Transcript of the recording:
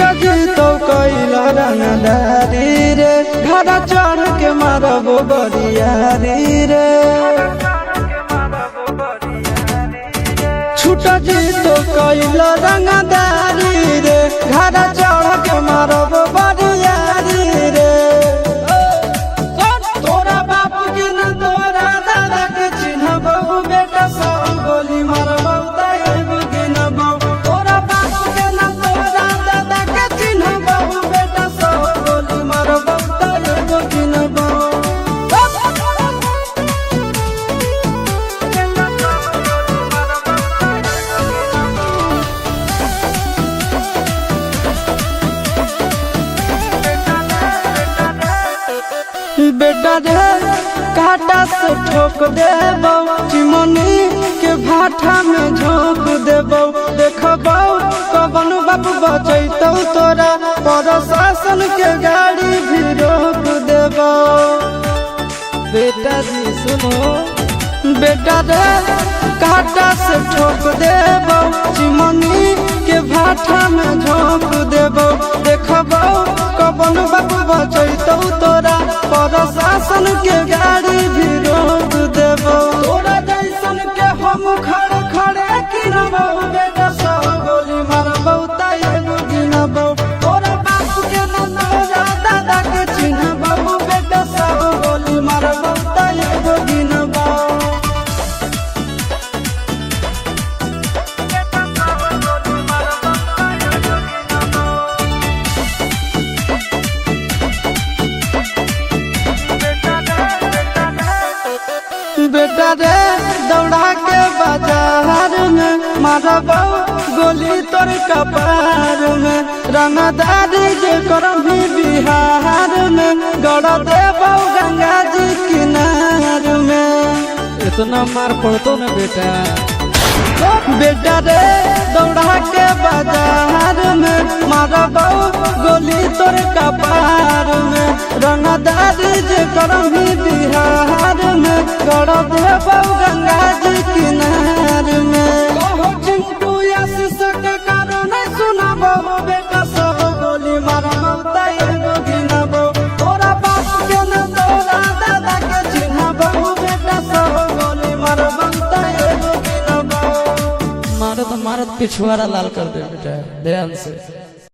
छुटा जी तो कैला रंगदारी रे घड़ा चढ़ के मारबो बरियारी रे छुटा जी तो कैला रंगदारी रे घड़ा चढ़ के मारबो बरियारी रे तोरा बापू के न तोरा दादा के चिन्हबो बेटा सब गोली मारबो ताएबो गिनबो तोरा बापू के न तोरा दादा के चिन्हबो बेटा सब गोली मारबो ताएबो गिनबो बेटा रे काटा से ठोक देबो चिमनी के भाटा में झोंक देबो देखबो कवन बाप बचैतौ तोरा प्रशासन के गाड़ी भी रोक देबो बेटा जी सुनो बेटा रे काटा से ठोक देबो चिमनी के भाटा में झोंक देबो देखबो कवन बाप बचैतौ तोरा प्रशासन के गाड़ी भी रोक देबो तोरा जैसन के हम खड़े खड़े गिनबो बेटा सब गोली मारबो ताएबो गिनबो तोरा बाप के न तोरा दादा के चिन्हबो बेटा सब गोली मारबो ताएबो गिनबो बेटा रे दौड़ा के बाजार में मारबो गोली तोर कपार में रंगदारी जे करम भी बिहार में गड़ देबो गंगा जी किनार में इतना मार पड़तो ना बेटा बेटा रे दौड़ा के बाजार में मारबो गोली तोर कपार में रंगदारी जे करम भी बिहार में गड़ देबो गंगा जी किनार में चिंटू आशीष के कारण सुनबो बेटा सब गोली मारबो ताएबो गिनबो तोरा बाप के न तोरा दादा के चिन्हबो बेटा सब गोली मारबो ताएबो गिनबो मारत मारत पिछुआरा लाल कर दे बेटा ध्यान से।